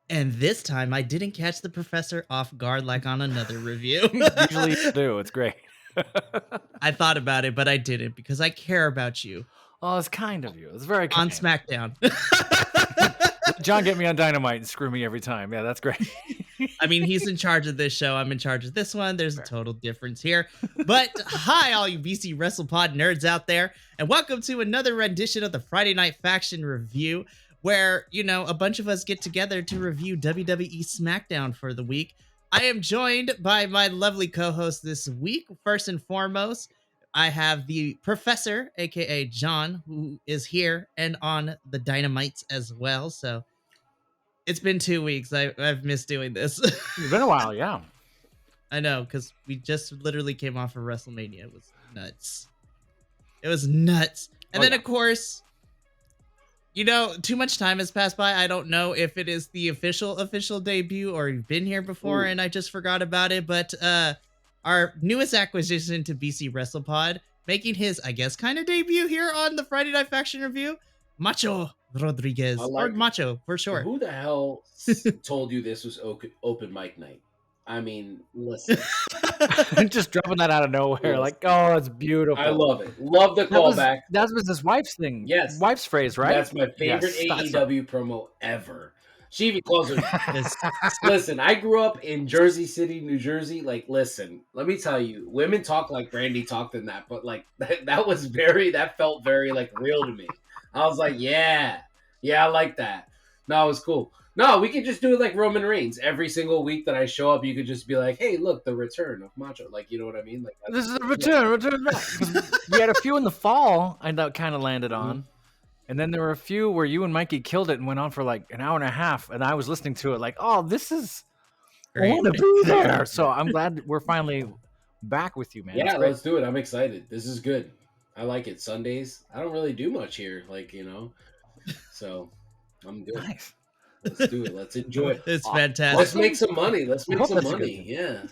And this time I didn't catch the professor off guard like on another review. Usually you do. It's great. I thought about it, but I didn't because I care about you. Oh, it's kind of you. It's very kind. On Smackdown. Let John get me on Dynamite and screw me every time. Yeah, that's great. I mean, he's in charge of this show. I'm in charge of this one. There's a total difference here. But hi, all you BC WrestlePod nerds out there, and welcome to another rendition of the Friday Night Faction Review, where, you know, a bunch of us get together to review WWE Smackdown for the week. I am joined by my lovely co-host this week. First and foremost, I have the Professor, aka John, who is here and on the Dynamites as well. So it's been 2 weeks. I've missed doing this. It's been a while, yeah. I know, because we just literally came off of WrestleMania. It was nuts. It was nuts. And then, of course, you know, too much time has passed by. I don't know if it is the official debut or you've been here before and I just forgot about it. But our newest acquisition to BC WrestlePod, making his, I guess, kind of debut here on the Friday Night Faction Review, Macho Rodriguez, or Macho for short. Who the hell told you this was open mic night? I mean, listen. Just dropping that out of nowhere. Like, oh, it's beautiful. I love it. Love the callback. That was his wife's thing. Yes. Wife's phrase, right? That's my favorite AEW promo ever. She even calls her. Listen, I grew up in Jersey City, New Jersey. Like, listen, let me tell you, women talk like Brandy talked in that, but like that felt very like real to me. I was like, yeah, I like that. No, it was cool. No, we could just do it like Roman Reigns. Every single week that I show up, you could just be like, hey, look, the return of Macho. Like, you know what I mean? Like, this is a return back. We had a few in the fall and that kind of landed on. Mm-hmm. And then there were a few where you and Mikey killed it and went on for like an hour and a half. And I was listening to it like, oh, this is great. I want to be there. So I'm glad we're finally back with you, man. Yeah, let's do it. I'm excited. This is good. I like it. Sundays, I don't really do much here, like, you know. So I'm good. Nice. Let's do it. Let's enjoy it. It's fantastic. Let's make some money. Let's make some money. Yeah.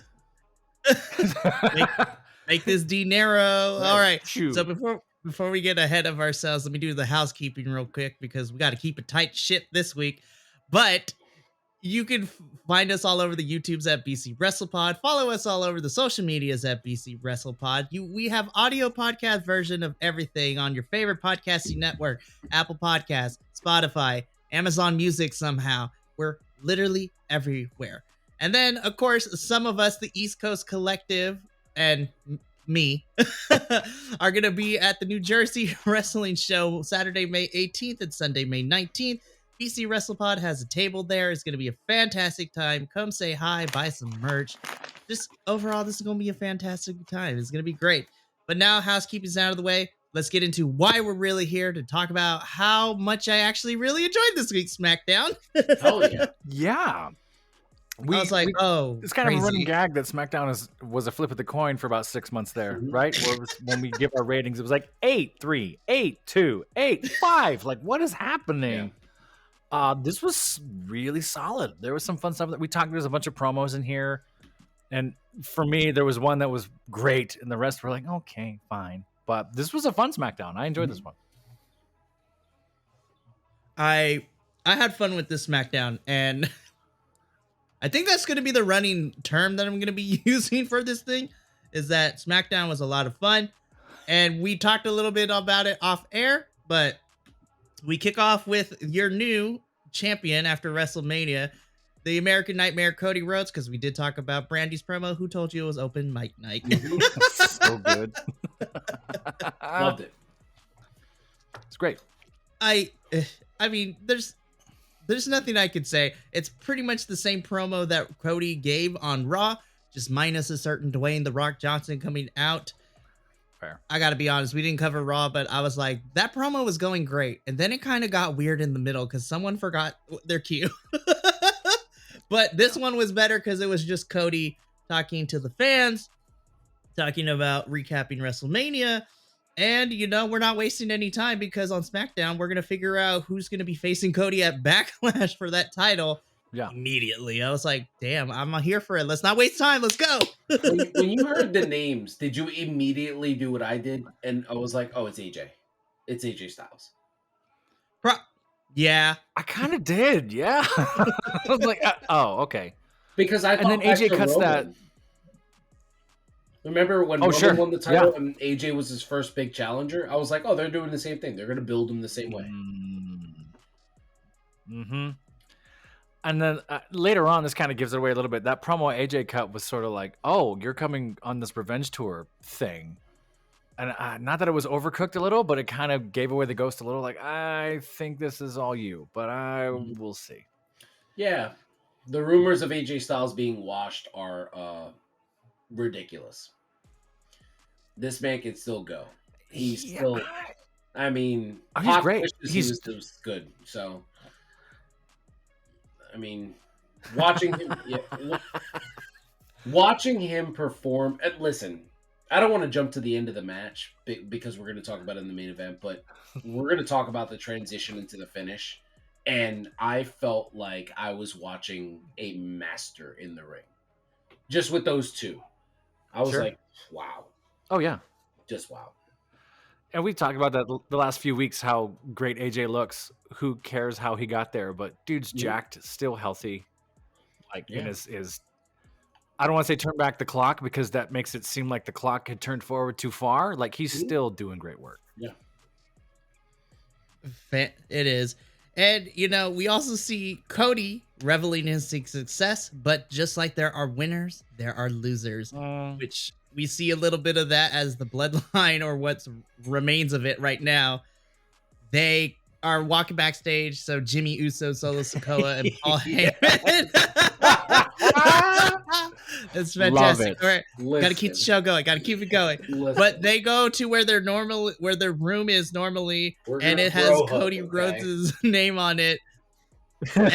make this dinero. Right. All right. Shoot. So before we get ahead of ourselves, let me do the housekeeping real quick because we got to keep a tight ship this week. But you can find us all over the YouTubes at BC WrestlePod. Follow us all over the social medias at BC WrestlePod. We have audio podcast version of everything on your favorite podcasting network, Apple Podcasts, Spotify, Amazon Music somehow. We're literally everywhere. And then, of course, some of us, the East Coast Collective and me, are going to be at the New Jersey Wrestling Show Saturday, May 18th and Sunday, May 19th. BC WrestlePod has a table there. It's going to be a fantastic time. Come say hi, buy some merch. Just overall, this is going to be a fantastic time. It's going to be great. But now housekeeping's out of the way. Let's get into why we're really here to talk about how much I actually really enjoyed this week's SmackDown. Oh, yeah. Yeah. I was like, it's kind of a running gag that SmackDown was a flip of the coin for about 6 months there, right? Where it was, when we give our ratings, it was like 8-3, 8-2, 8-5. Like, what is happening? Yeah. This was really solid. There was some fun stuff that we talked. There's a bunch of promos in here. And for me, there was one that was great. And the rest were like, okay, fine. But this was a fun SmackDown. I enjoyed this one. I had fun with this SmackDown, and I think that's going to be the running term that I'm going to be using for this thing, is that SmackDown was a lot of fun. And we talked a little bit about it off air, but we kick off with your new champion after WrestleMania, the American Nightmare, Cody Rhodes, because we did talk about Brandy's promo. Who told you it was open mic night? So good. Loved it. It's great. I mean, there's nothing I could say. It's pretty much the same promo that Cody gave on Raw, just minus a certain Dwayne "The Rock" Johnson coming out. Fair. I gotta be honest, we didn't cover Raw, but I was like, that promo was going great, and then it kind of got weird in the middle because someone forgot their cue. But this one was better because it was just Cody talking to the fans, talking about recapping WrestleMania. And, you know, we're not wasting any time because on SmackDown, we're going to figure out who's going to be facing Cody at Backlash for that title immediately. I was like, damn, I'm here for it. Let's not waste time. Let's go. When you heard the names, did you immediately do what I did? And I was like, oh, it's AJ. It's AJ Styles. Yeah. I kind of did. Yeah. I was like, oh, okay. Because I And then thought back AJ to cuts that. Roman. Remember when Oh, Roman sure. won the title Yeah. and AJ was his first big challenger? I was like, oh, they're doing the same thing. They're going to build him the same way. Mm-hmm. And then later on, this kind of gives it away a little bit. That promo AJ cut was sort of like, oh, you're coming on this revenge tour thing. And not that it was overcooked a little, but it kind of gave away the ghost a little. Like, I think this is all you, but I will see. Yeah. The rumors of AJ Styles being washed are ridiculous. This man can still go. He's still... I mean, he's great. He was good. So, I mean, watching him, watching him perform. And listen, I don't want to jump to the end of the match because we're going to talk about it in the main event, but we're going to talk about the transition into the finish. And I felt like I was watching a master in the ring, just with those two. I was like, wow. Oh yeah, just wow. And we've talked about that the last few weeks, how great AJ looks. Who cares how he got there? But dude's jacked, still healthy. Like in his I don't want to say turn back the clock because that makes it seem like the clock had turned forward too far. Like he's still doing great work. Yeah. It is. And, you know, we also see Cody reveling in his success, but just like there are winners, there are losers, which we see a little bit of that as the bloodline or what remains of it right now. They are walking backstage. So Jimmy Uso, Solo Sikoa, and Paul Heyman. It's fantastic. All right. Got to keep the show going. Got to keep it going. But they go to where their room is normally, and it has Cody Rhodes' name on it. Jimmy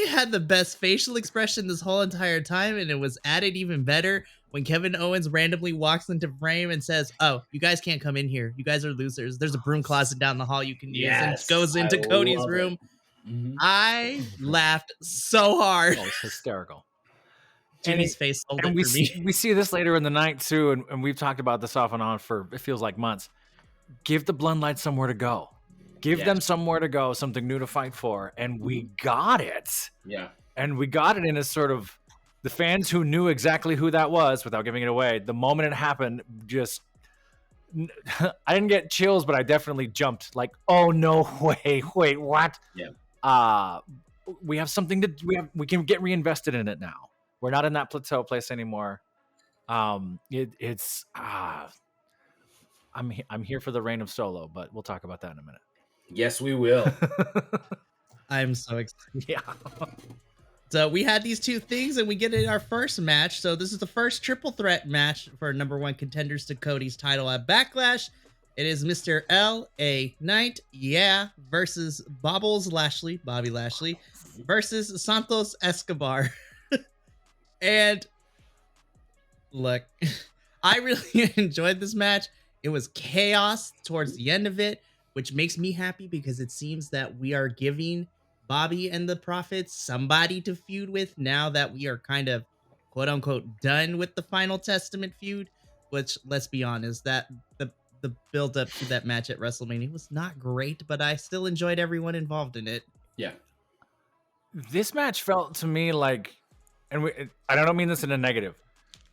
had the best facial expression this whole entire time, and it was added even better when Kevin Owens randomly walks into frame and says, "Oh, you guys can't come in here. You guys are losers. There's a broom closet down the hall you can use." And goes into Cody's room. Mm-hmm. I laughed so hard. Oh, it's hysterical. Jimmy's face sold it for me. We see this later in the night too, and we've talked about this off and on for it feels like months. Give the Bloodline somewhere to go. Give them somewhere to go, something new to fight for, and we got it. Yeah, and we got it in a sort of the fans who knew exactly who that was without giving it away. The moment it happened, just I didn't get chills, but I definitely jumped. Like, oh no way! Wait, what? Yeah. We have something we can get reinvested in it now. We're not in that plateau place anymore. I'm here for the reign of Solo, but we'll talk about that in a minute. Yes, we will. I'm so excited. Yeah. So we had these two things, and we get in our first match. So this is the first triple threat match for number one contenders to Cody's title at Backlash. It is Mr. L.A. Knight, versus Bobby Lashley, versus Santos Escobar. And look, I really enjoyed this match. It was chaos towards the end of it, which makes me happy because it seems that we are giving Bobby and the Prophets somebody to feud with now that we are kind of quote unquote done with the Final Testament feud, which let's be honest, that the build up to that match at WrestleMania was not great, but I still enjoyed everyone involved in it. Yeah. This match felt to me like, and I don't mean this in a negative,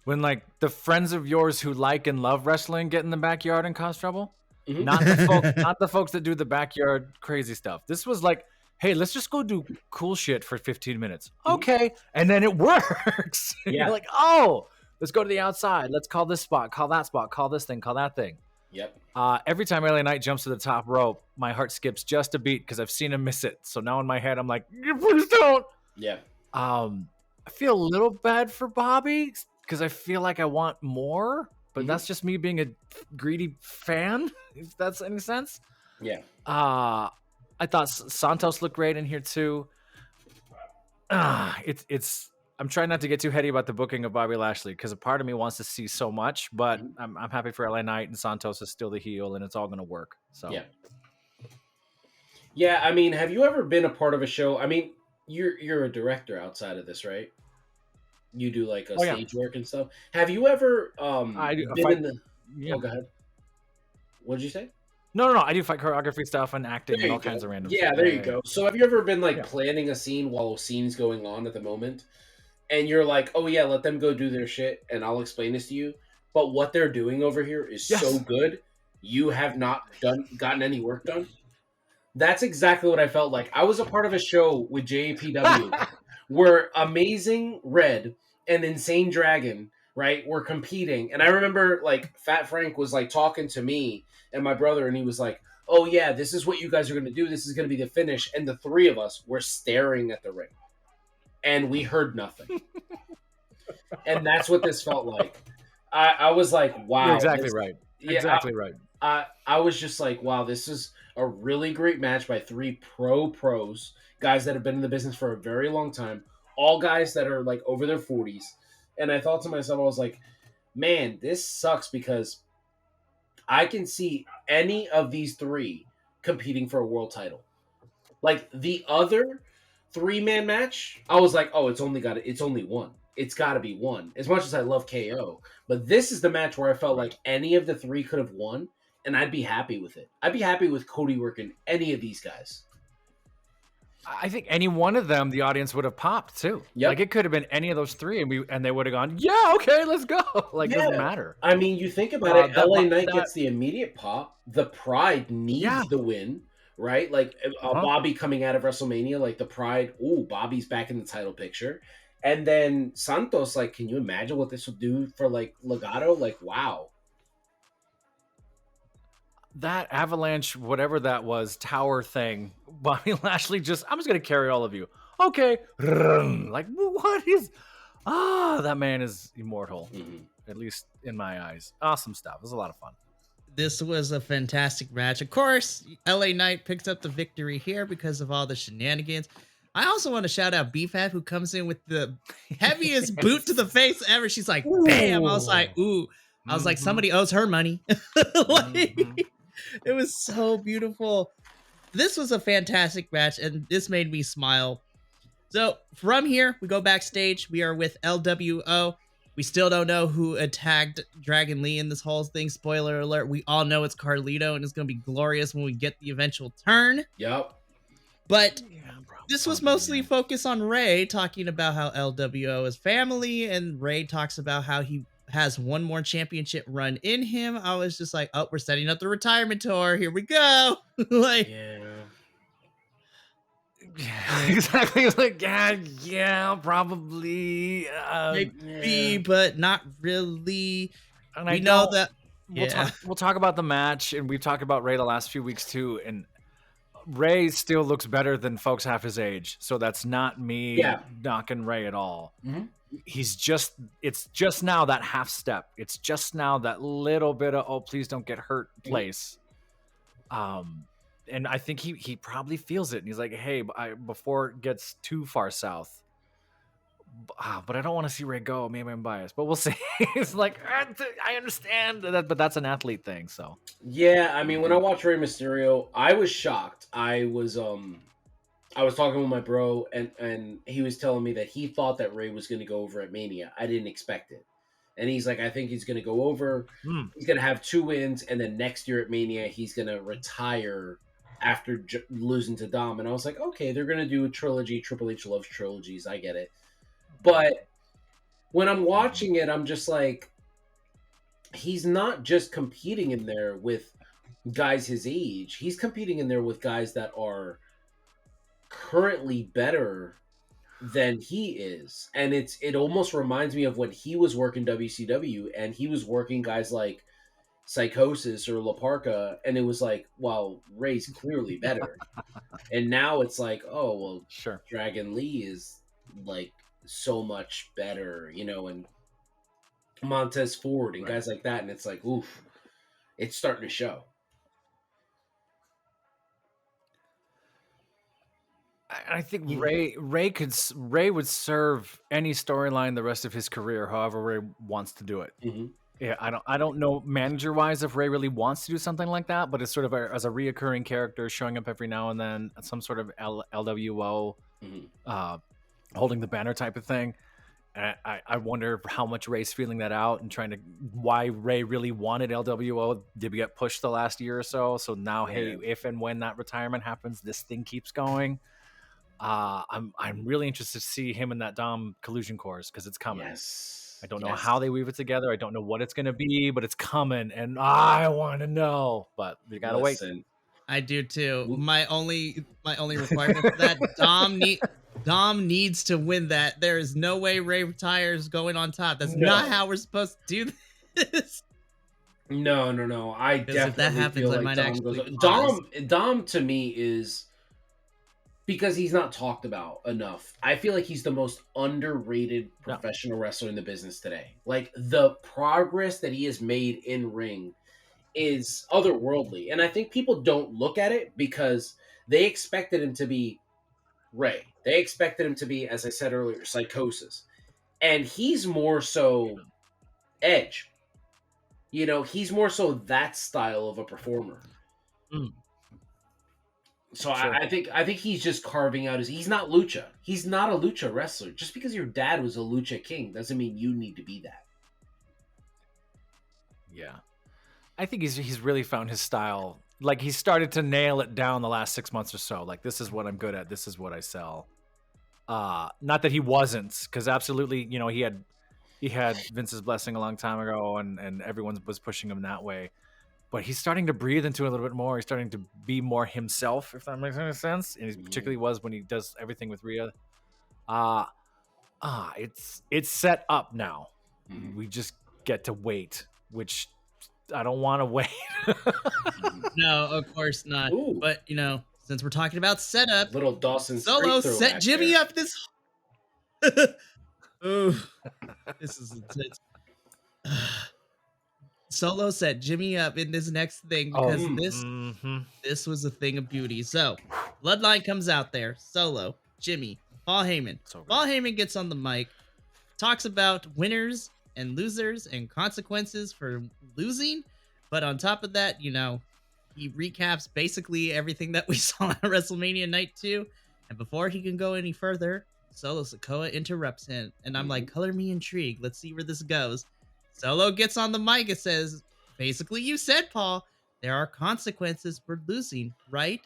when like the friends of yours who like and love wrestling get in the backyard and cause trouble. Mm-hmm. Not the folks that do the backyard crazy stuff. This was like, hey, let's just go do cool shit for 15 minutes. Okay. And then it works. Yeah. You're like, oh, let's go to the outside. Let's call this spot, call that spot, call this thing, call that thing. Yep. Every time LA Knight jumps to the top rope, my heart skips just a beat because I've seen him miss it. So now in my head, I'm like, please don't. Yeah. I feel a little bad for Bobby because I feel like I want more, but that's just me being a greedy fan, if that's any sense. Yeah. I thought Santos looked great in here too. I'm trying not to get too heady about the booking of Bobby Lashley because a part of me wants to see so much, but I'm happy for LA Knight and Santos is still the heel and it's all going to work. So yeah. I mean, have you ever been a part of a show? I mean, you're a director outside of this, right? You do like stage work and stuff. Have you ever I do. been in the? Yeah. Oh, go ahead. What did you say? No. I do fight choreography stuff and acting There and you all go. kinds of random Yeah, stuff. there you go. So have you ever been like Yeah. planning a scene while a scene's going on at the moment? And you're like, oh yeah, let them go do their shit and I'll explain this to you. But what they're doing over here is so good, you have not gotten any work done. That's exactly what I felt like. I was a part of a show with JPW where Amazing Red and Insane Dragon, right, were competing. And I remember like Fat Frank was like talking to me and my brother, and he was like, oh yeah, this is what you guys are going to do. This is going to be the finish. And the three of us were staring at the ring and we heard nothing. And that's what this felt like. I was like, wow. You're exactly right. Yeah, exactly right. I was just like, wow, this is a really great match by three pros, guys that have been in the business for a very long time, all guys that are like over their 40s. And I thought to myself, I was like, man, this sucks because I can see any of these three competing for a world title. Like the other 3-man match, I was like, oh, it's only one. It's got to be one. As much as I love KO, but this is the match where I felt like any of the three could have won, and I'd be happy with it. I'd be happy with Cody working any of these guys. I think any one of them, the audience would have popped too. Yep. Like it could have been any of those three, and they would have gone, yeah, okay, let's go. Like doesn't matter. I mean, you think about it. LA Knight gets the immediate pop. The Pride needs the win, right? Like Bobby coming out of WrestleMania, like the Pride. Ooh, Bobby's back in the title picture. And then Santos, like, can you imagine what this would do for like Legado? Like, wow. That Avalanche, whatever that was, tower thing, Bobby Lashley I'm just going to carry all of you. Okay. Like, what is... that man is immortal, at least in my eyes. Awesome stuff. It was a lot of fun. This was a fantastic match. Of course, LA Knight picks up the victory here because of all the shenanigans. I also want to shout out BFAB, who comes in with the heaviest boot to the face ever. She's like, bam. I was like, ooh. I was like, somebody owes her money. It was so beautiful. This was a fantastic match, and this made me smile. So from here, we go backstage. We are with LWO. We still don't know who attacked Dragon Lee in this whole thing. Spoiler alert. We all know it's Carlito, and it's going to be glorious when we get the eventual turn. Yep. But this was mostly focused on Ray, talking about how LWO is family, and Ray talks about how he has one more championship run in him. I was just like, oh, we're setting up the retirement tour. Here we go. Like, yeah, exactly. Like, yeah, probably. Maybe, but not really. And we know that. We'll talk about the match, and we've talked about Ray the last few weeks too, and Ray still looks better than folks half his age. So that's not me knocking Ray at all. Mm-hmm. It's just now that half step. It's just now that little bit of, oh, please don't get hurt place. And I think he probably feels it. And he's like, hey, before it gets too far south. But I don't want to see Ray go. Maybe I'm biased, but we'll see. It's like, I understand that, but that's an athlete thing. So yeah, I mean, when I watched Rey Mysterio, I was shocked. I was talking with my bro, and he was telling me that he thought that Ray was going to go over at Mania. I didn't expect it, and he's like, I think he's going to go over. He's going to have 2 wins, and then next year at Mania, he's going to retire after losing to Dom. And I was like, okay, they're going to do a trilogy. Triple H loves trilogies. I get it. But when I'm watching it, I'm just like, he's not just competing in there with guys his age. He's competing in there with guys that are currently better than he is. And it almost reminds me of when he was working WCW and he was working guys like Psychosis or La Parka, and it was like, well, Ray's clearly better. And now it's like, oh, well, sure, Dragon Lee is like so much better, and Montez Ford and guys like that, and it's like, oof, it's starting to show. I think Ray would serve any storyline the rest of his career, however Ray wants to do it. Mm-hmm. Yeah, I don't know manager wise if Ray really wants to do something like that, but it's sort of as a reoccurring character showing up every now and then, some sort of LWO holding the banner type of thing. I wonder how much Ray's feeling that out and trying to why Ray really wanted LWO. Did we get pushed the last year or so? So now, hey, if and when that retirement happens, this thing keeps going. I'm really interested to see him in that Dom collusion course because it's coming. Yes. I don't know how they weave it together. I don't know what it's going to be, but it's coming, and I want to know. But we gotta wait. I do too. My only requirement for that, Dom needs to win that. There is no way Ray retires going on top. That's not how we're supposed to do this. No. I definitely if that happens, feel I might Dom goes. actually Dom to me is, because he's not talked about enough. I feel like he's the most underrated professional wrestler in the business today. Like, the progress that he has made in ring is otherworldly. And I think people don't look at it because they expected him to be Ray. They expected him to be, as I said earlier, Psychosis. And he's more so Edge. You know, he's more so that style of a performer. So sure. I think he's just carving out he's not lucha. He's not a lucha wrestler. Just because your dad was a lucha king doesn't mean you need to be that. Yeah. I think he's really found his style. Like, he started to nail it down the last 6 months or so. Like, this is what I'm good at. This is what I sell. Not that he wasn't, because absolutely, you know, he had Vince's blessing a long time ago, and everyone was pushing him that way. But he's starting to breathe into it a little bit more. He's starting to be more himself, if that makes any sense. And he particularly was when he does everything with Rhea. It's set up now. We just get to wait, which I don't want to wait. No, of course not. Ooh. But, you know, since we're talking about setup, little Dawson Solo set Jimmy up this. Ooh, this is intense. Solo set Jimmy up in this next thing because this was a thing of beauty. So, Bloodline comes out there. Solo, Jimmy, Paul Heyman. Paul Heyman gets on the mic, talks about winners and losers and consequences for losing. But on top of that, you know, he recaps basically everything that we saw at WrestleMania Night 2. And before he can go any further, Solo Sikoa interrupts him. And I'm like, color me intrigued. Let's see where this goes. Solo gets on the mic and says, basically, you said, Paul, there are consequences for losing, right?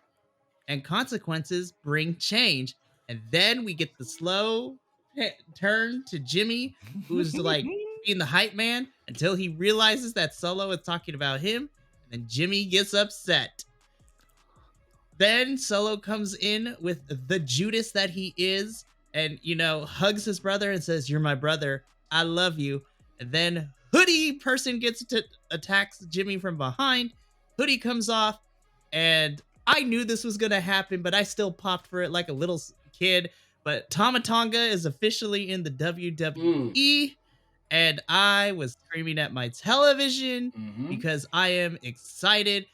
And consequences bring change. And then we get the slow turn to Jimmy, who's like being the hype man until he realizes that Solo is talking about him. And then Jimmy gets upset. Then Solo comes in with the Judas that he is and, you know, hugs his brother and says, you're my brother. I love you. And then Hoodie person attacks Jimmy from behind. Hoodie comes off, and I knew this was gonna happen, but I still popped for it like a little kid. But Tonga is officially in the WWE, and I was screaming at my television because I am excited.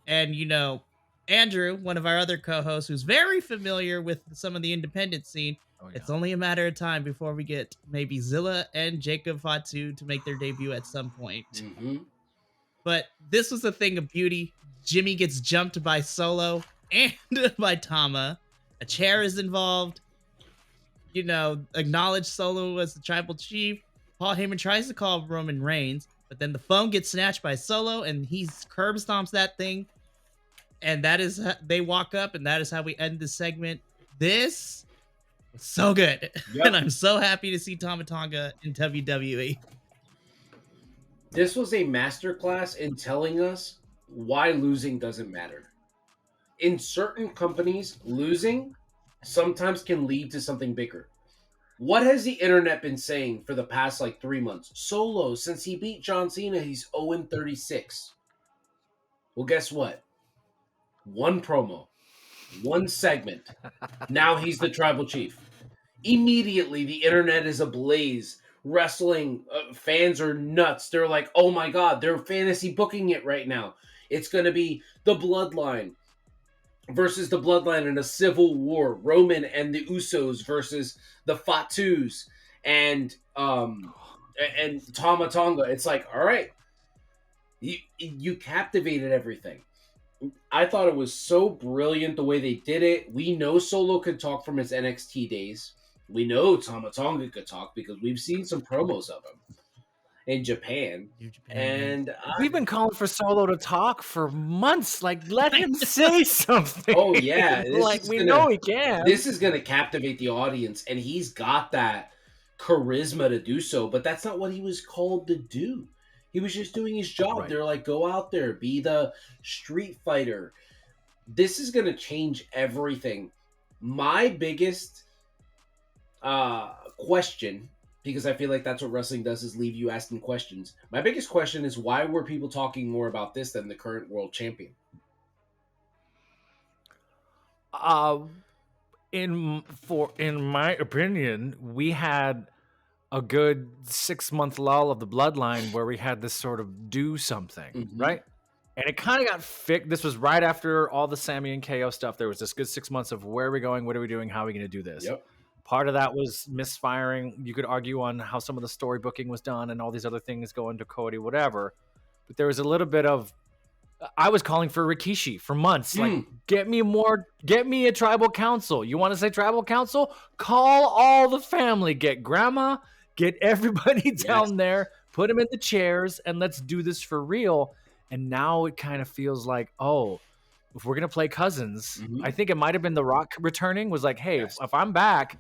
And, you know, Andrew, one of our other co-hosts, who's very familiar with some of the independent scene, it's only a matter of time before we get maybe Zilla and Jacob Fatu to make their debut at some point. But this was a thing of beauty. Jimmy gets jumped by Solo and by Tama. A chair is involved. You know, acknowledge Solo as the tribal chief. Paul Heyman tries to call Roman Reigns, but then the phone gets snatched by Solo, and he curb stomps that thing. And that is they walk up, and that is how we end this segment. This was so good. And I'm so happy to see Tonga in WWE. This was a masterclass in telling us why losing doesn't matter. In certain companies, losing sometimes can lead to something bigger. What has the internet been saying for the past 3 months? Solo, since he beat John Cena, he's 0-36. Well, guess what? One promo, one segment. Now he's the tribal chief. Immediately, the internet is ablaze. Wrestling fans are nuts. They're like, oh my God, they're fantasy booking it right now. It's going to be the Bloodline versus the Bloodline in a civil war. Roman and the Usos versus the Fatus and Tama Tonga. It's like, all right, you captivated everything. I thought it was so brilliant the way they did it. We know Solo could talk from his NXT days. We know Tonga could talk because we've seen some promos of him in Japan. And we've been calling for Solo to talk for months. Like, let him say something. Oh yeah, like we know he can. This is gonna captivate the audience, and he's got that charisma to do so. But that's not what he was called to do. He was just doing his job. Right. They're like, go out there, be the street fighter. This is gonna change everything. My biggest question, because I feel like that's what wrestling does, is leave you asking questions. My biggest question is, why were people talking more about this than the current world champion? In my opinion, we had a good 6-month lull of the bloodline where we had this sort of do something, right? And it kind of got fixed. This was right after all the Sammy and KO stuff. There was this good 6 months of where are we going? What are we doing? How are we going to do this? Yep. Part of that was misfiring. You could argue on how some of the story booking was done and all these other things going to Cody, whatever. But there was a little bit of, I was calling for Rikishi for months. Like, get me a tribal council. You want to say tribal council? Call all the family. Get grandma, get everybody down there, put them in the chairs, and let's do this for real. And now it kind of feels like, oh, if we're going to play cousins, I think it might have been The Rock returning, was like, hey, if I'm back,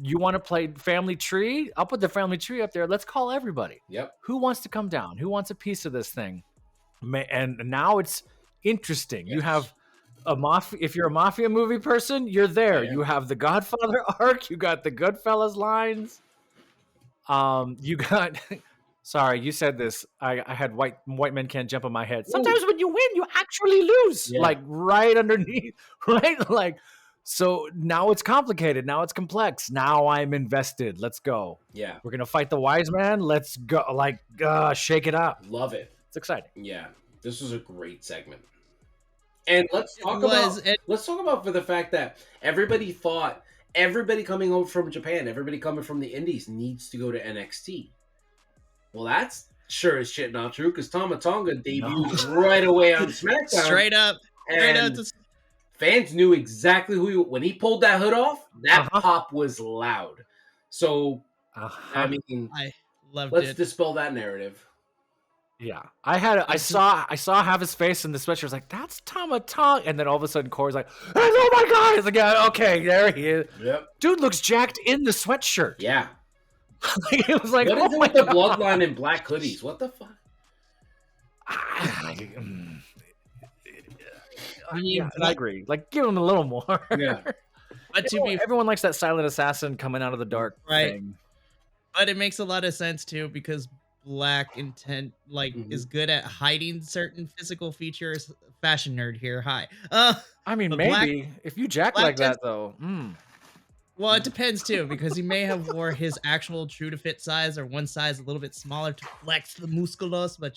you want to play family tree? I'll put the family tree up there. Let's call everybody. Yep. Who wants to come down? Who wants a piece of this thing? And now it's interesting. You have a mafia. If you're a mafia movie person, you're there. You have the Godfather arc. You got the Goodfellas lines. You got. Sorry, you said this. I had white men can't jump on my head. Sometimes when you win, you actually lose. Like right underneath, right? Like, so now it's complicated. Now it's complex. Now I'm invested. Let's go. Yeah. We're going to fight the wise man. Let's go. Like, shake it up. Love it. It's exciting. Yeah. This was a great segment. And let's talk about for the fact that everybody thought everybody coming over from Japan, everybody coming from the Indies needs to go to NXT. Well, that's sure as shit not true, because Tonga debuted right away on SmackDown. Straight up. Fans knew exactly when he pulled that hood off, that pop was loud. So, I mean, I loved let's dispel that narrative. Yeah. I saw have his face in the sweatshirt. I was like, that's Tomat. And then all of a sudden Corey's like, oh my God. It's like, okay, there he is. Yep. Dude looks jacked in the sweatshirt. Yeah. It was like, what is it with the bloodline and black hoodies? What the fuck? I mean, I agree. Like, give him a little more. Yeah. But everyone likes that silent assassin coming out of the dark thing. But it makes a lot of sense too, because Black intent is good at hiding certain physical features. Fashion nerd here. Hi. I mean, maybe if you jack like that though. Well, it depends too, because he may have wore his actual true to fit size or one size a little bit smaller to flex the musculos, but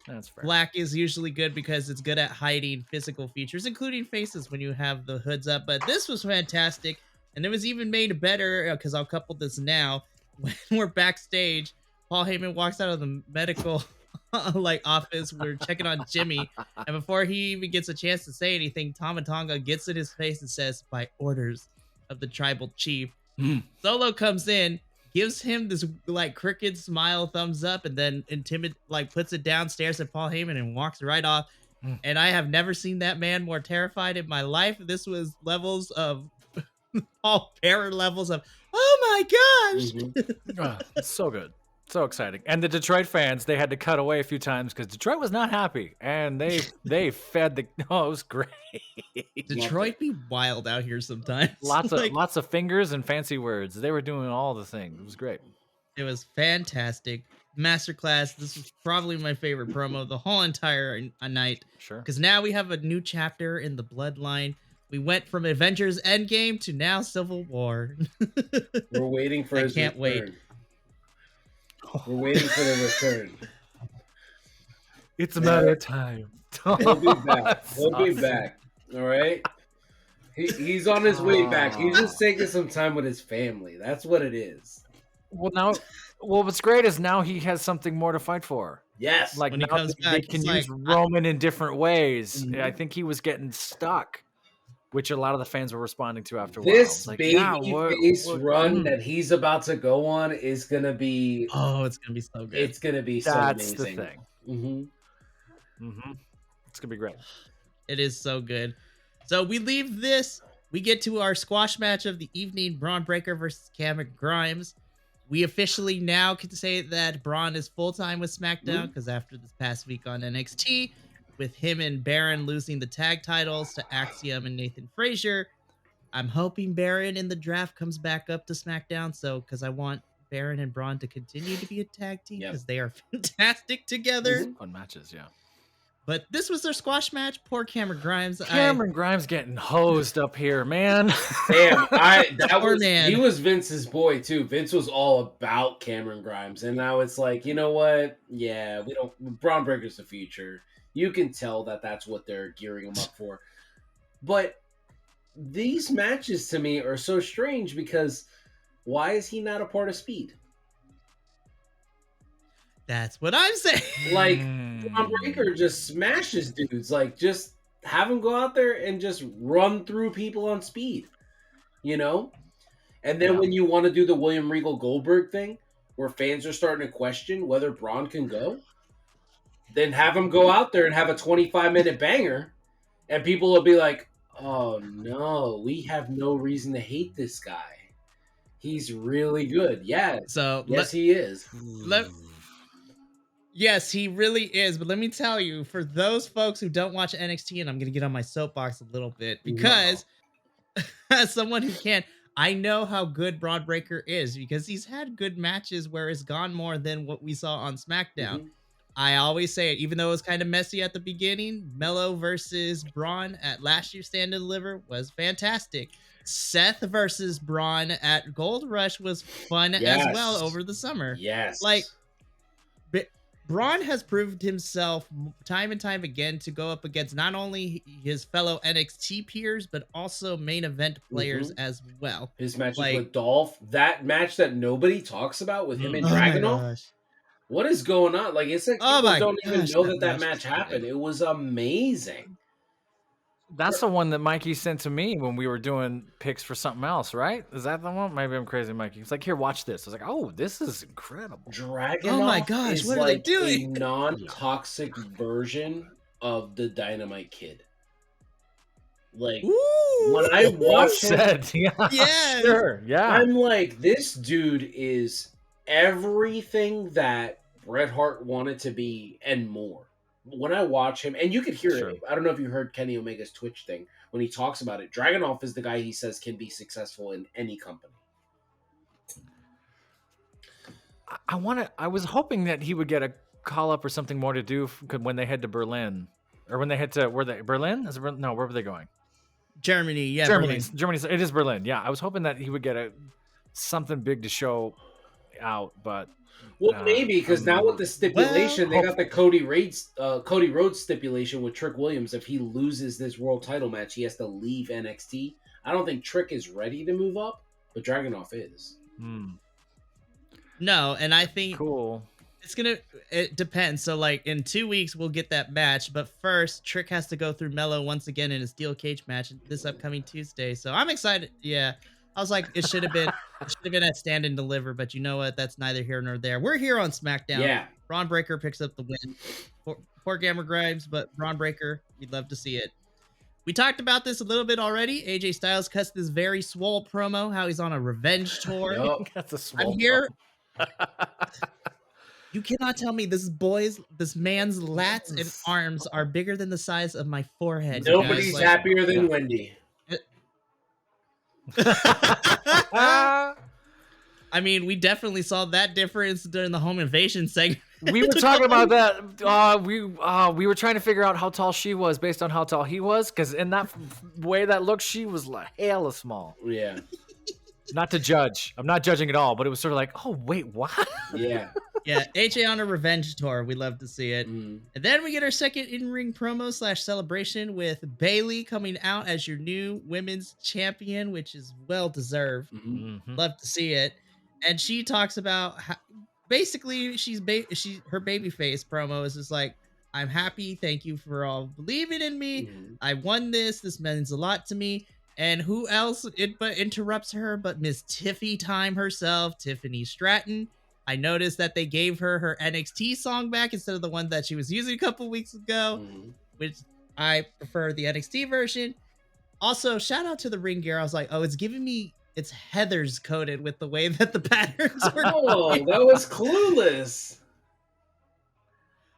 that's fair. Black is usually good because it's good at hiding physical features, including faces when you have the hoods up. But this was fantastic, and it was even made better because I'll couple this now. When we're backstage, Paul Heyman walks out of the medical office. We're checking on Jimmy, and before he even gets a chance to say anything, Tonga gets in his face and says, "By orders of the tribal chief." Solo comes in, gives him this crooked smile, thumbs up, and then puts it down, stares at Paul Heyman, and walks right off. And I have never seen that man more terrified in my life. This was levels of all terror levels of, oh my gosh. It's so good. So exciting. And the Detroit fans, they had to cut away a few times because Detroit was not happy. And they fed it was great. Detroit be wild out here sometimes. Lots of fingers and fancy words. They were doing all the things. It was great. It was fantastic. Masterclass. This was probably my favorite promo the whole entire night. Sure. Because now we have a new chapter in the bloodline. We went from Avengers Endgame to now Civil War. We're waiting for his can't return. wait. We're waiting for the return. It's a matter of time. He'll be back. He'll be back. All right? He's on his way back. He's just taking some time with his family. That's what it is. Well, what's great is now he has something more to fight for. Yes. Like, now they can use Roman in different ways. I think he was getting stuck. which a lot of the fans were responding to after a while. This Like, babyface run that he's about to go on is gonna be. Oh, it's gonna be so good. It's gonna be so That's amazing. the thing. It's gonna be great. It is so good. So we leave this. We get to our squash match of the evening: Bron Breakker versus Cameron Grimes. We officially now can say that Bron is full time with Smackdown because after this past week on NXT, with him and Baron losing the tag titles to Axiom and Nathan Frazier, I'm hoping Baron in the draft comes back up to SmackDown. So, because I want Baron and Bron to continue to be a tag team because they are fantastic together. Fun matches, yeah. But this was their squash match. Poor Cameron Grimes. Cameron Grimes getting hosed up here, man. Damn, he was Vince's boy too. Vince was all about Cameron Grimes, and now it's like, you know what? Yeah, we don't. Bron Breakker's the future. You can tell that that's what they're gearing him up for. But these matches to me are so strange because why is he not a part of Speed? That's what I'm saying. Like, Bron Breakker just smashes dudes. Like, just have him go out there and just run through people on Speed. You know? And then when you want to do the William Regal Goldberg thing, where fans are starting to question whether Bron can go, then have him go out there and have a 25-minute banger, and people will be like, oh no, we have no reason to hate this guy. He's really good. Yeah. So yes, he is. Yes, he really is. But let me tell you, for those folks who don't watch NXT, and I'm going to get on my soapbox a little bit, because as someone who can, I know how good Bron Breakker is, because he's had good matches where it's gone more than what we saw on SmackDown. I always say it, even though it was kind of messy at the beginning, Mello versus Bron at last year's Stand and Deliver was fantastic. Seth versus Bron at Gold Rush was fun as well over the summer. Yes. Like, Bron has proved himself time and time again to go up against not only his fellow NXT peers, but also main event players as well. His match with Dolph, that match that nobody talks about with him and Dragunov. What is going on? Like, it's like people don't even know that match happened. It was amazing. That's the one that Mikey sent to me when we were doing picks for something else, right? Is that the one? Maybe I'm crazy, Mikey. He's like, here, watch this. I was like, oh, this is incredible. Dragunov, oh my gosh, what are they doing? A non-toxic version of the Dynamite Kid. Like, when I watch him, I'm like, this dude is everything that Bret Hart wanted to be and more. When I watch him, and you could hear it, I don't know if you heard Kenny Omega's Twitch thing when he talks about it. Dragunov is the guy he says can be successful in any company. I was hoping that he would get a call up or something more to do when they head to Berlin, or when they head to Berlin? No, where were they going? Germany. Yeah, Germany. It is Berlin. Yeah, I was hoping that he would get something big to show out, but. Well, maybe because now with the stipulation, they got the Cody Rhodes stipulation with Trick Williams. If he loses this world title match, he has to leave NXT. I don't think Trick is ready to move up, but Dragunov is. No, and I think it depends. So, like, in 2 weeks, we'll get that match. But first, Trick has to go through Mello once again in a steel cage match this upcoming Tuesday. So I'm excited. Yeah. I was like, it should have been a Stand and Deliver, but you know what? That's neither here nor there. We're here on SmackDown. Yeah. Bron Breakker picks up the win. Poor Cameron Grimes, but Bron Breakker, we'd love to see it. We talked about this a little bit already. AJ Styles cuts this very swole promo, how he's on a revenge tour. That's a swole I'm here. You cannot tell me this man's lats and arms are bigger than the size of my forehead. Nobody's happier than Wendy. I mean, we definitely saw that difference during the home invasion segment. We were talking about that. We were trying to figure out how tall she was based on how tall he was, because in that way that looked, she was like hella small. Yeah. Not to judge. I'm not judging at all, but it was sort of like, oh wait, what? Yeah. Yeah, AJ on a revenge tour. We love to see it. And then we get our second in-ring promo / celebration with Bayley coming out as your new women's champion, which is well deserved. Love to see it. And she talks about how basically her babyface promo is just like, I'm happy. Thank you for all believing in me. Mhm. I won this. This means a lot to me. And who else but interrupts her but Miss Tiffy Time herself, Tiffany Stratton. I noticed that they gave her NXT song back instead of the one that she was using a couple weeks ago, which I prefer the NXT version. Also, shout out to the ring gear. I was like, oh, it's Heather's coded with the way that the patterns were. Oh, that was clueless.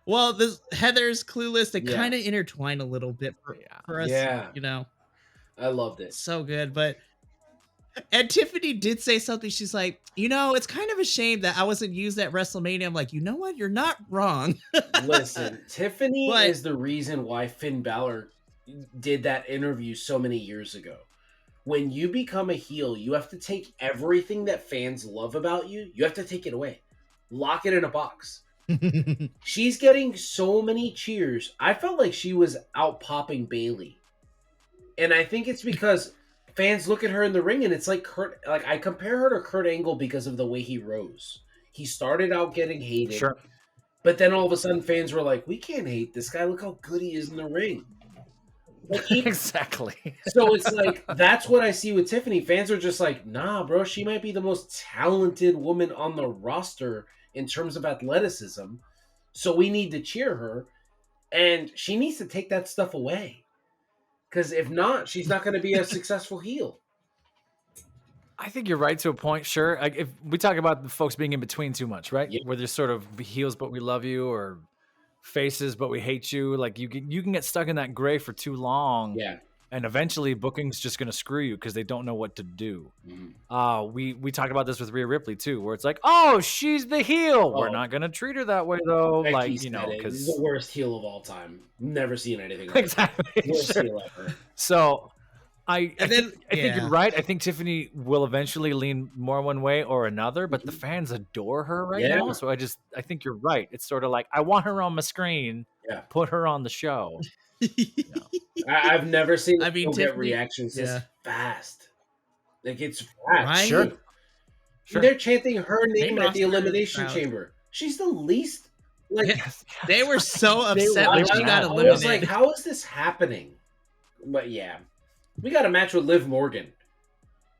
Well, this Heather's Clueless, they Yeah. kind of intertwine a little bit for us, Yeah. you know. I loved it. So good, and Tiffany did say something. She's like, it's kind of a shame that I wasn't used at WrestleMania. I'm like, you know what? You're not wrong. Listen, Tiffany is the reason why Finn Balor did that interview so many years ago. When you become a heel, you have to take everything that fans love about you. You have to take it away. Lock it in a box. She's getting so many cheers. I felt like she was out popping Bayley. And I think it's because fans look at her in the ring and it's like I compare her to Kurt Angle because of the way he rose. He started out getting hated. Sure. But then all of a sudden fans were like, we can't hate this guy. Look how good he is in the ring. Exactly. So it's like, that's what I see with Tiffany. Fans are just like, nah, bro, she might be the most talented woman on the roster in terms of athleticism. So we need to cheer her. And she needs to take that stuff away. Because if not, she's not going to be a successful heel. I think you're right to a point, sure. Like if we talk about the folks being in between too much, right? Yeah. Where there's sort of heels, but we love you, or faces, but we hate you. Like you can get stuck in that gray for too long. Yeah. And eventually booking's just going to screw you because they don't know what to do. We talked about this with Rhea Ripley too, where it's like, oh, she's the heel. We're not going to treat her that way though. Becky like, because because he's the worst heel of all time. Never seen anything like exactly. that. Worst heel ever. So I think yeah. you're right. I think Tiffany will eventually lean more one way or another, but the fans adore her right now. So I think you're right. It's sort of like, I want her on my screen. Yeah. Put her on the show. I've never seen people get Tiffany, reactions this fast. Like, it's fast. Right? Sure. They're chanting her name They at the roster Elimination crowd. Chamber. She's the least. Like, They were so upset were when she got mad. I was like, eliminated. how is this happening? But yeah, we got a match with Liv Morgan,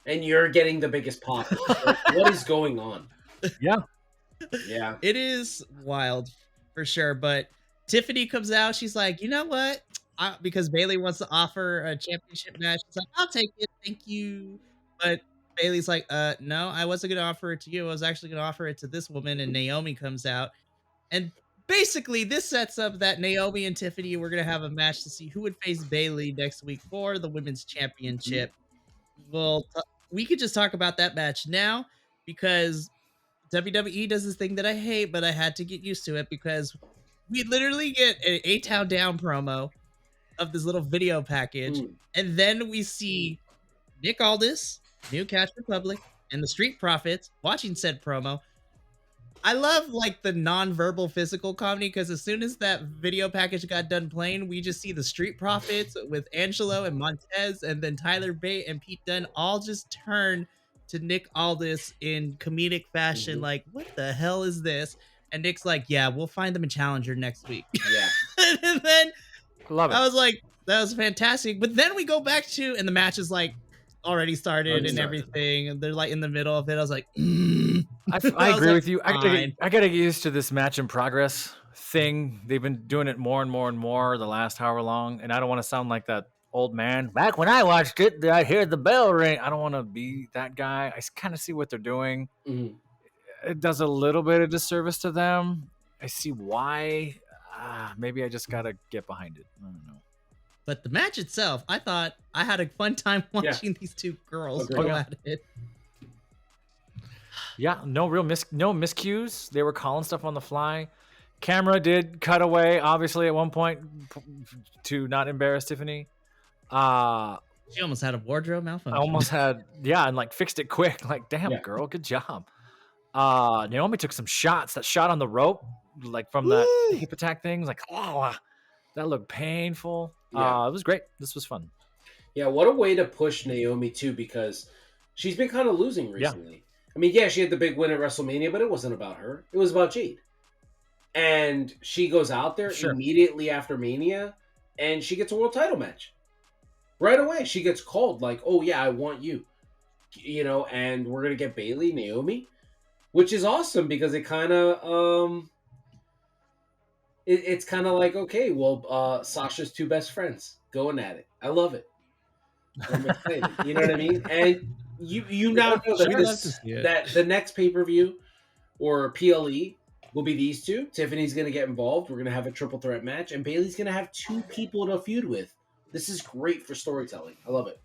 and you're getting the biggest pop. Like, what is going on? Yeah. Yeah. It is wild for sure. But Tiffany comes out. She's like, you know what? Because Bayley wants to offer a championship match. She's like, I'll take it. Thank you. But Bayley's like, no, I wasn't going to offer it to you. I was actually going to offer it to this woman. And Naomi comes out. And basically, this sets up that Naomi and Tiffany were going to have a match to see who would face Bayley next week for the women's championship. Well, we could just talk about that match now because WWE does this thing that I hate, but I had to get used to it because we literally get an A-Town Down promo of this little video package, and then we see Nick Aldis, New Catch Republic, and the Street Profits watching said promo. I love like the non-verbal physical comedy because as soon as that video package got done playing, we just see the Street Profits with Angelo and Montez, and then Tyler Bate and Pete Dunne all just turn to Nick Aldis in comedic fashion, like, what the hell is this? And Nick's like, yeah, we'll find them a challenger next week. Yeah. And then Love it. I was like, that was fantastic. But then we go back to, and the match is like already started and everything. And they're like in the middle of it. I was like, I agree with you. I gotta get used to this match in progress thing. They've been doing it more and more and more the last however long. And I don't want to sound like that old man. Back when I watched it, I hear the bell ring. I don't want to be that guy. I kind of see what they're doing. It does a little bit of disservice to them. I see why. Maybe I just gotta get behind it. I don't know. But the match itself, I thought I had a fun time watching these two girls go at it. Yeah, no miscues. They were calling stuff on the fly. Camera did cut away, obviously, at one point to not embarrass Tiffany. She almost had a wardrobe malfunction. I almost had, and like fixed it quick. Like, damn, girl, good job. Naomi took some shots. That shot on the rope, like from that hip attack thing, was like, that looked painful. It was great. This was fun. Yeah, what a way to push Naomi too, because she's been kind of losing recently. I mean, she had the big win at WrestleMania, but it wasn't about her. It was about Jade. And she goes out there immediately after Mania, and she gets a world title match. Right away, she gets called like, "Oh yeah, I want you," and we're gonna get Bayley, Naomi, which is awesome because it kind of it's kind of like, okay, well, Sasha's two best friends going at it. I love it. I'm excited. You know what I mean? And you now know that the next pay-per-view or PLE will be these two. Tiffany's going to get involved. We're going to have a triple threat match, and Bayley's going to have two people to feud with. This is great for storytelling. I love it.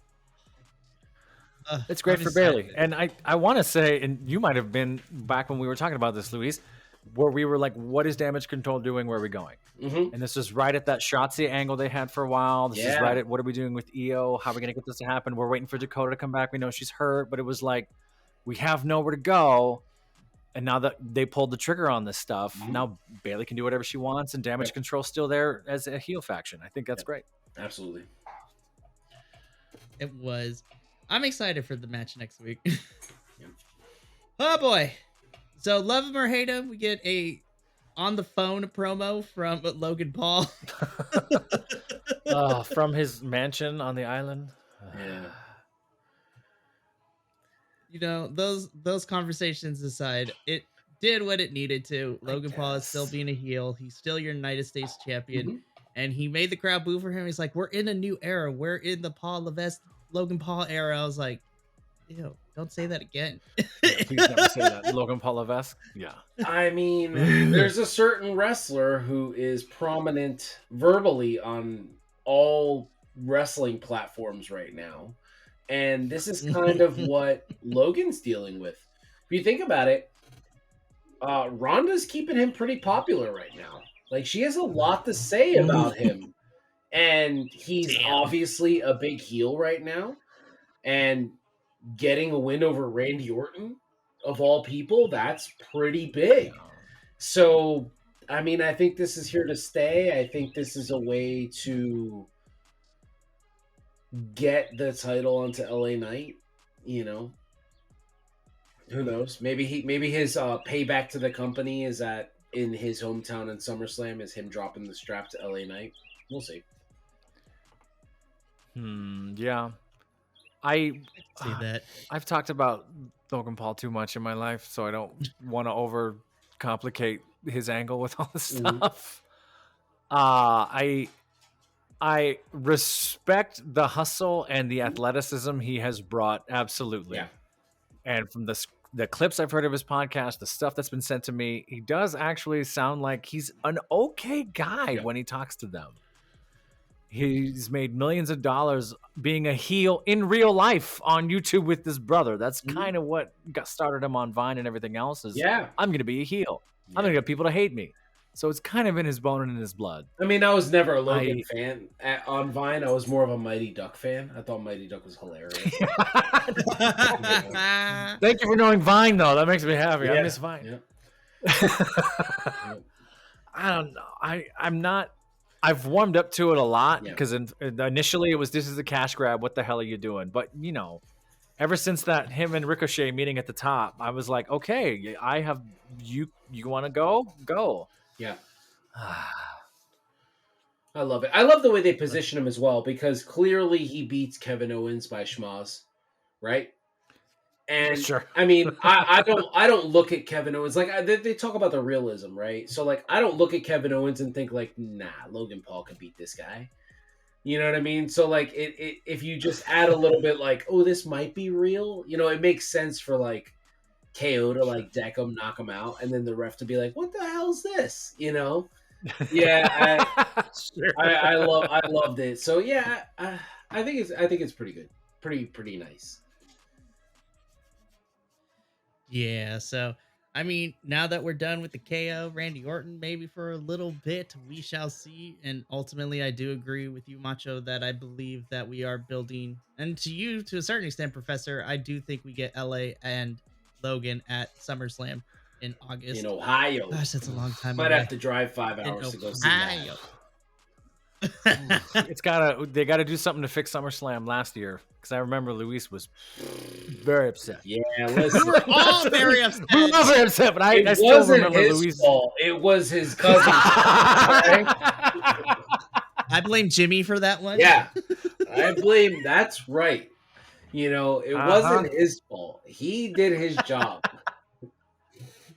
It's great for Bayley. And I want to say, and you might have been back when we were talking about this, Luis, where we were like, what is Damage Control doing? Where are we going? Mm-hmm. And this is right at that Shotzi angle they had for a while. This is right at what are we doing with EO? How are we going to get this to happen? We're waiting for Dakota to come back. We know she's hurt, but it was like, we have nowhere to go. And now that they pulled the trigger on this stuff, now Bayley can do whatever she wants, and Damage Control's still there as a heel faction. I think that's great. Absolutely. It was. I'm excited for the match next week. Oh boy. So love him or hate him, we get a on the phone promo from Logan Paul. From his mansion on the island. Yeah. Those conversations aside, it did what it needed to. Logan Paul is still being a heel. He's still your United States champion. And he made the crowd boo for him. He's like, we're in a new era. We're in the Paul Levesque, Logan Paul era. I was like, ew, don't say that again. Please never say that. Logan Paul Levesque? Yeah. I mean, there's a certain wrestler who is prominent verbally on all wrestling platforms right now. And this is kind of what Logan's dealing with. If you think about it, Ronda's keeping him pretty popular right now. Like, she has a lot to say about him. And he's obviously a big heel right now. And getting a win over Randy Orton, of all people, that's pretty big. So, I mean, I think this is here to stay. I think this is a way to get the title onto LA Knight. Who knows? Maybe his payback to the company is that in his hometown in SummerSlam is him dropping the strap to LA Knight. We'll see. Yeah. I see that. I've talked about Logan Paul too much in my life, so I don't want to over complicate his angle with all this stuff. I respect the hustle and the athleticism he has brought, absolutely. Yeah. And from the clips I've heard of his podcast, the stuff that's been sent to me, he does actually sound like he's an okay guy when he talks to them. He's made millions of dollars being a heel in real life on YouTube with his brother. That's kind of what got started him on Vine and everything else. I'm going to be a heel. I'm going to get people to hate me. So it's kind of in his bone and in his blood. I mean, I was never a Logan fan on Vine. I was more of a Mighty Duck fan. I thought Mighty Duck was hilarious. Thank you for knowing Vine, though. That makes me happy. I miss Vine. I don't know. I'm not. I've warmed up to it a lot because initially it was, this is a cash grab. What the hell are you doing? But, ever since that him and Ricochet meeting at the top, I was like, okay, I have you want to go? Go. Yeah. I love it. I love the way they position him as well, because clearly he beats Kevin Owens by schmoz, right? And sure. I mean, I don't look at Kevin Owens like they talk about the realism, right? So like, I don't look at Kevin Owens and think like, nah, Logan Paul could beat this guy. You know what I mean? So like, if you just add a little bit like, oh, this might be real, it makes sense for like KO to like deck him, knock him out, and then the ref to be like, what the hell's this? Yeah, I loved it. So yeah, I think it's pretty good, pretty nice. Yeah, so I mean, now that we're done with the KO, Randy Orton, maybe for a little bit, we shall see. And ultimately, I do agree with you, Macho, that I believe that we are building, and to you, to a certain extent, Professor, I do think we get LA and Logan at SummerSlam in August. In Ohio. Gosh, that's a long time. Might have to drive 5 hours to go see that. They gotta do something to fix SummerSlam last year. because I remember Luis was very upset. Yeah, We listen. were all very upset. We were all very upset, but I It still wasn't remember his Luis. fault. It was his cousin's fault. Okay? I blame Jimmy for that one. Yeah, I blame. That's right. You know, it wasn't his fault. He did his job.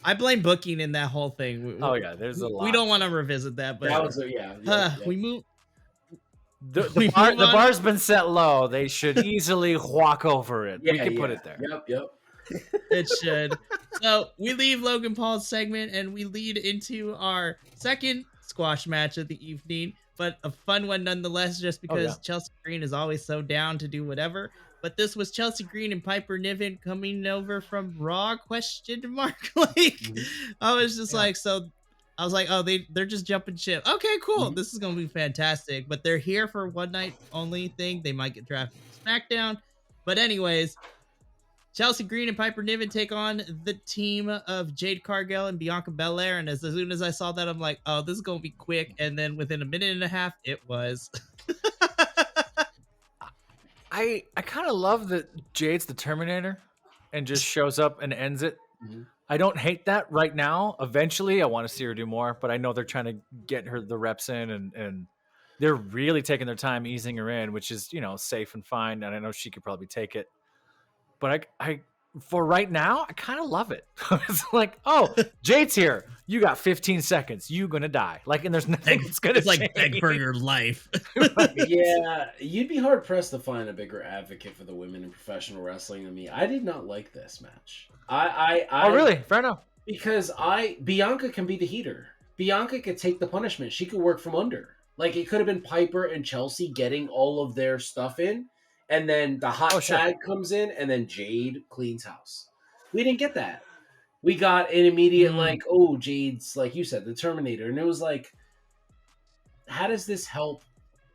I blame booking in that whole thing. Oh yeah, there's a lot. We don't want to revisit that, but That was yeah. we move. The bar's been set low. They should easily walk over it. We can put it there. Yep. It should. So we leave Logan Paul's segment and we lead into our second squash match of the evening, but a fun one nonetheless, just because Chelsea Green is always so down to do whatever. But this was Chelsea Green and Piper Niven coming over from Raw ? Like, I was just like, so I was like, oh, they're just jumping ship. Okay, cool. This is gonna be fantastic. But they're here for one night only thing. They might get drafted to SmackDown. But anyways, Chelsea Green and Piper Niven take on the team of Jade Cargill and Bianca Belair. And as soon as I saw that, I'm like, oh, this is gonna be quick. And then within a minute and a half, it was. I kind of love that Jade's the Terminator and just shows up and ends it. I don't hate that right now. Eventually, I want to see her do more, but I know they're trying to get her the reps in, and they're really taking their time easing her in, which is, safe and fine. And I know she could probably take it. But I for right now, I kind of love it. It's like, oh, Jade's here. You got 15 seconds. You gonna die. Like, and there's nothing that's gonna It's like Egg Burger life. Yeah, you'd be hard pressed to find a bigger advocate for the women in professional wrestling than me. I did not like this match. Oh, really? Fair enough. Because Bianca can be the heater. Bianca could take the punishment. She could work from under. Like, it could have been Piper and Chelsea getting all of their stuff in, and then the hot tag comes in, and then Jade cleans house. We didn't get that. We got an immediate, like, oh, Jade's, like you said, the Terminator. And it was like, how does this help?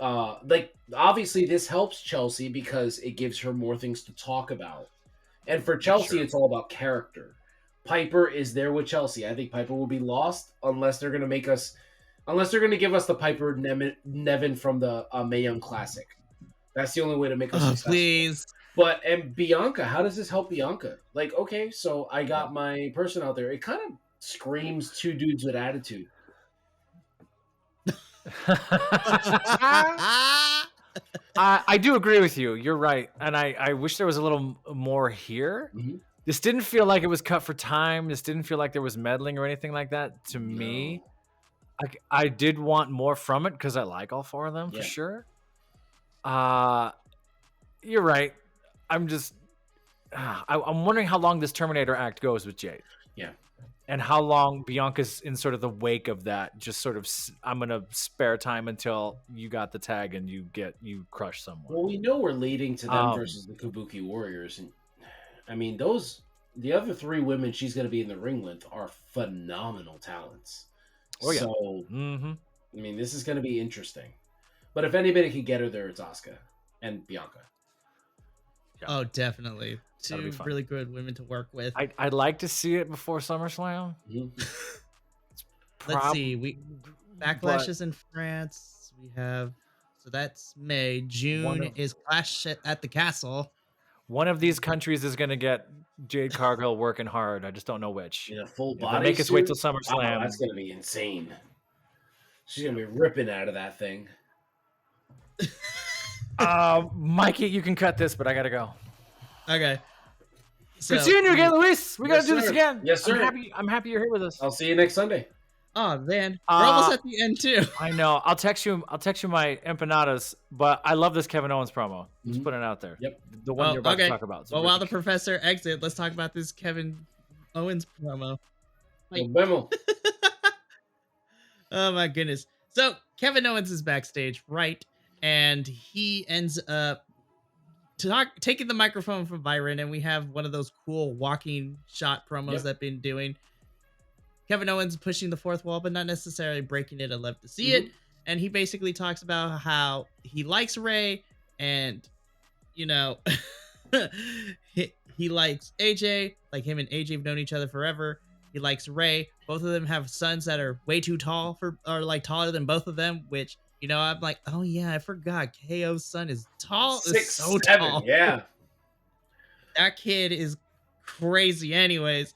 Obviously, this helps Chelsea because it gives her more things to talk about. And for Chelsea, it's all about character. Piper is there with Chelsea. I think Piper will be lost unless they're going to give us the Piper Nevin from the Mae Young Classic. That's the only way to make us successful. Please. And Bianca, how does this help Bianca? Like, okay, so I got my person out there. It kind of screams two dudes with attitude. I do agree with you. You're right. And I wish there was a little more here. Mm-hmm. This didn't feel like it was cut for time. This didn't feel like there was meddling or anything like that to me. I did want more from it because I like all four of them for sure. You're right. I'm just I'm wondering how long this Terminator act goes with Jade. Yeah. And how long Bianca's in sort of the wake of that, just sort of, I'm going to spare time until you got the tag and you crush someone. Well, we know we're leading to them versus the Kabuki Warriors. And I mean, the other three women she's going to be in the ring with are phenomenal talents. Oh, yeah. So, I mean, this is going to be interesting. But if anybody could get her there, it's Asuka and Bianca. Yeah. Oh, definitely. Two really good women to work with. I'd like to see it before SummerSlam. Mm-hmm. Let's see. Backlash is in France. We have, so that's May. June is Clash at the Castle. One of these countries is going to get Jade Cargill working hard. I just don't know which. In a full body make us wait till SummerSlam. That's going to be insane. She's going to be ripping out of that thing. Mikey, you can cut this, but I got to go. Okay. So, good seeing you again, Luis. We got to do this again. Yes, sir. I'm happy you're here with us. I'll see you next Sunday. Oh man, we're almost at the end too. I know. I'll text you my empanadas, but I love this Kevin Owens promo. Just put it out there. Yep. The one you're about to talk about. Well, while the professor exits, let's talk about this Kevin Owens promo. Oh my goodness. So Kevin Owens is backstage, right? And he ends up taking the microphone from Byron, and we have one of those cool walking shot promos that been doing. Kevin Owens pushing the fourth wall, but not necessarily breaking it. I love to see it. And he basically talks about how he likes Ray, and he likes AJ. Like, him and AJ have known each other forever. He likes Ray. Both of them have sons that are way too tall or like taller than both of them, which I'm like, oh yeah, I forgot KO's son is tall, is so 6'7", tall. yeah. That kid is crazy. Anyways,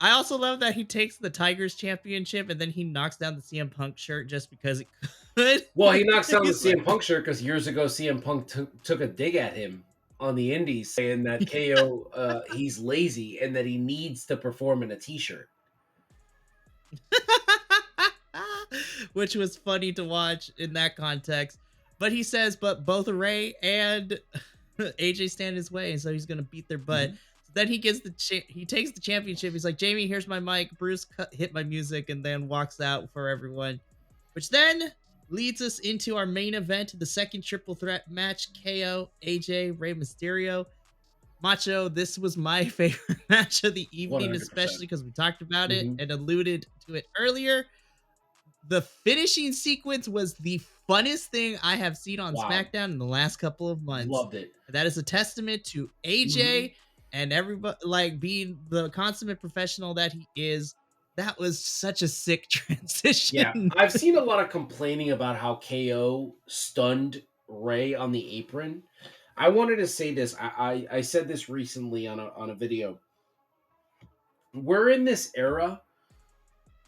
I also love that he takes the Tigers championship and then he knocks down the CM Punk shirt just because he could. Well, he knocks down the He's like, CM Punk shirt because years ago CM Punk took a dig at him on the Indies, saying that KO he's lazy and that he needs to perform in a T-shirt. which was funny to watch in that context. But he says, but both Ray and AJ stand his way, and so he's gonna beat their butt. So then he gets he takes the championship. He's like, Jamie, here's my mic. Bruce hit my music, and then walks out for everyone. Which then leads us into our main event, the second triple threat match: KO, AJ, Rey Mysterio. Macho, this was my favorite match of the evening, 100%. especially because we talked about it and alluded to it earlier. The finishing sequence was the funnest thing I have seen on Smackdown in the last couple of months. Loved it. That is a testament to AJ and everybody, like, being the consummate professional that he is. That was such a sick transition. Yeah, I've seen a lot of complaining about how KO stunned Ray on the apron. I wanted to say this. I said this recently on a video. We're in this era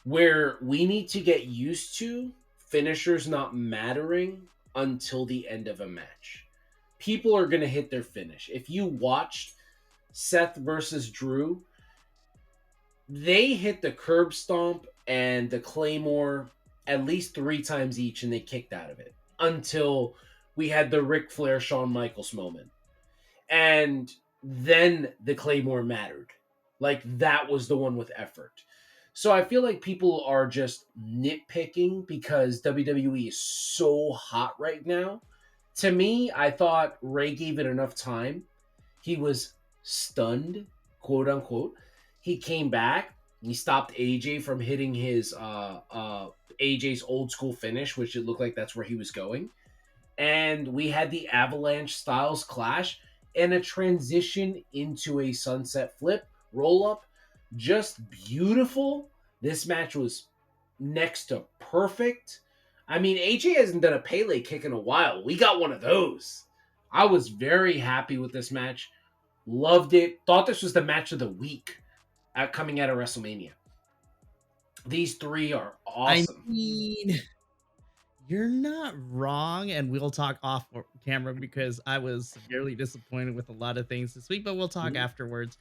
where we need to get used to finishers not mattering until the end of a match. People are going to hit their finish. If you watched Seth versus Drew, they hit the curb stomp and the Claymore at least 3 times each, and they kicked out of it until we had the Ric Flair Shawn Michaels moment. And then the Claymore mattered. Like, that was the one with effort. So I feel like people are just nitpicking because WWE is so hot right now. To me, I thought Ray gave it enough time. He was stunned, quote unquote. He came back. He stopped AJ from hitting his AJ's old school finish, which it looked like that's where he was going. And we had the Avalanche Styles clash and a transition into a sunset flip, roll up. Just beautiful. This match was next to perfect. I mean, AJ hasn't done a Pele kick in a while. We got one of those. I was very happy with this match. Loved it. Thought this was the match of the week coming out of WrestleMania. These 3 are awesome. I mean, you're not wrong, and we'll talk off camera because I was severely disappointed with a lot of things this week, but we'll talk afterwards.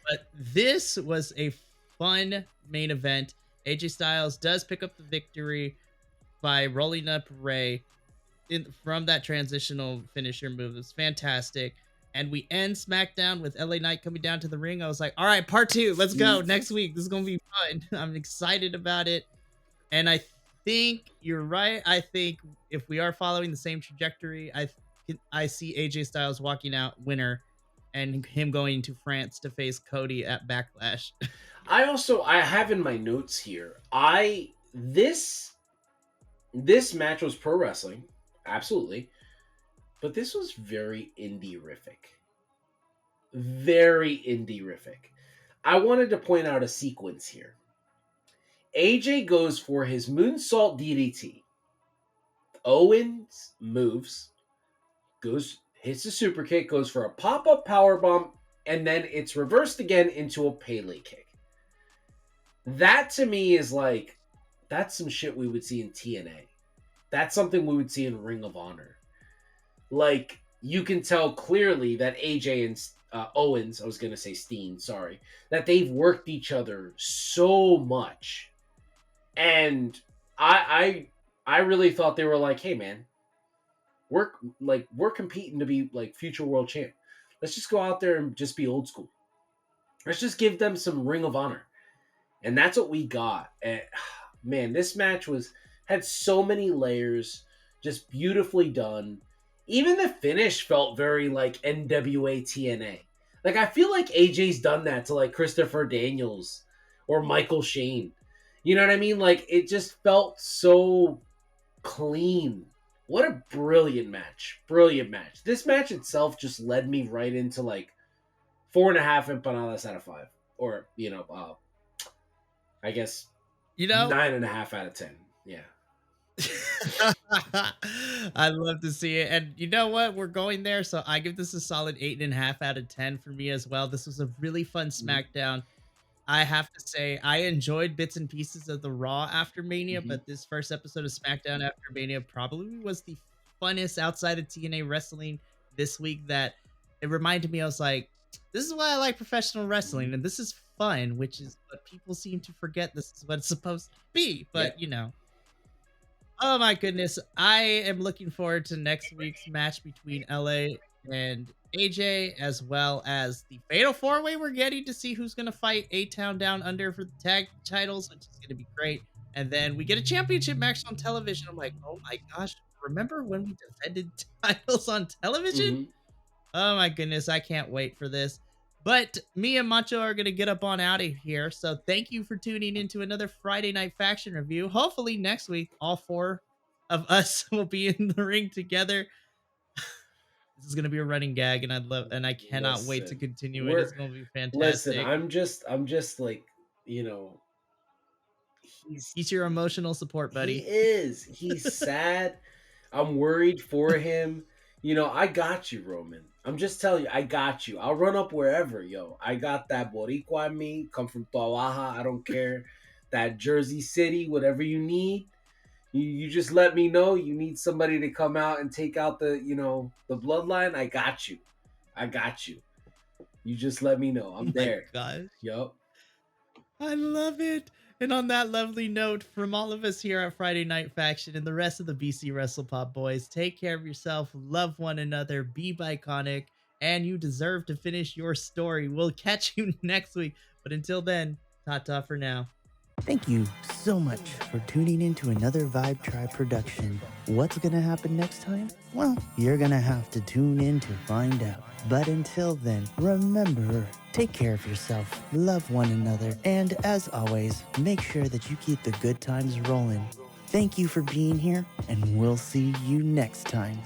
But this was a fun main event. AJ Styles does pick up the victory by rolling up Ray from that transitional finisher move. It's fantastic. And we end SmackDown with LA Knight coming down to the ring. I was like, all right, part 2. Let's go next week. This is going to be fun. I'm excited about it. And I think you're right. I think if we are following the same trajectory, I see AJ Styles walking out winner and him going to France to face Cody at Backlash. I have in my notes here. This match was pro wrestling, absolutely, but this was very indie-rific. Very indie-rific. I wanted to point out a sequence here. AJ goes for his moonsault DDT. Owens moves, hits a super kick, goes for a pop-up powerbomb, and then it's reversed again into a Pele kick. That to me is like, that's some shit we would see in TNA. That's something we would see in Ring of Honor. Like, you can tell clearly that AJ and Owens, I was going to say Steen, sorry, that they've worked each other so much. And I really thought they were like, hey man, we're competing to be like future world champ. Let's just go out there and just be old school. Let's just give them some Ring of Honor. And that's what we got. And, man, this match had so many layers, just beautifully done. Even the finish felt very like NWA TNA. Like, I feel like AJ's done that to like Christopher Daniels or Michael Shane. You know what I mean? Like, it just felt so clean. What a brilliant match. Brilliant match. This match itself just led me right into like 4.5 empanadas out of 5. Or, I guess 9.5 out of 10. Yeah. I'd love to see it. And you know what? We're going there. So I give this a solid 8.5 out of 10 for me as well. This was a really fun Mhm. SmackDown. I have to say, I enjoyed bits and pieces of the Raw after Mania, Mhm. but this first episode of SmackDown after Mania probably was the funnest outside of TNA wrestling this week. That it reminded me, I was like, this is why I like professional wrestling, and this is fun, which is what people seem to forget. This is what it's supposed to be, Yep. but oh my goodness. I am looking forward to next week's match between LA and AJ, as well as the Fatal 4-Way we're getting to see who's going to fight A-Town Down Under for the tag titles, which is going to be great. And then we get a championship match on television. I'm like, oh my gosh, remember when we defended titles on television? Mhm. Oh my goodness, I can't wait for this. But me and Macho are going to get up on out of here. So thank you for tuning into another Friday Night Faction review. Hopefully next week, all four of us will be in the ring together. This is going to be a running gag, and I cannot wait to Listen, continue it. It's we're going to be listen. fantastic. I'm just like, he's He's your emotional support he buddy. is. He's sad. I'm worried for him. I got you, Roman. I'm just telling you, I got you. I'll run up wherever, yo. I got that Boricua in me. Come from Tuawaja. I don't care. That Jersey City, whatever you need. You just let me know. You need somebody to come out and take out the bloodline. I got you. I got you. You just let me know. Oh I'm my there. gosh. Yup. I love it. And on that lovely note, from all of us here at Friday Night Faction and the rest of the BC WrestlePop boys, take care of yourself, love one another, be iconic, and you deserve to finish your story. We'll catch you next week. But until then, ta-ta for now. Thank you so much for tuning in to another Vibe Tribe production. What's going to happen next time? Well, you're going to have to tune in to find out. But until then, remember, take care of yourself, love one another, and as always, make sure that you keep the good times rolling. Thank you for being here, and we'll see you next time.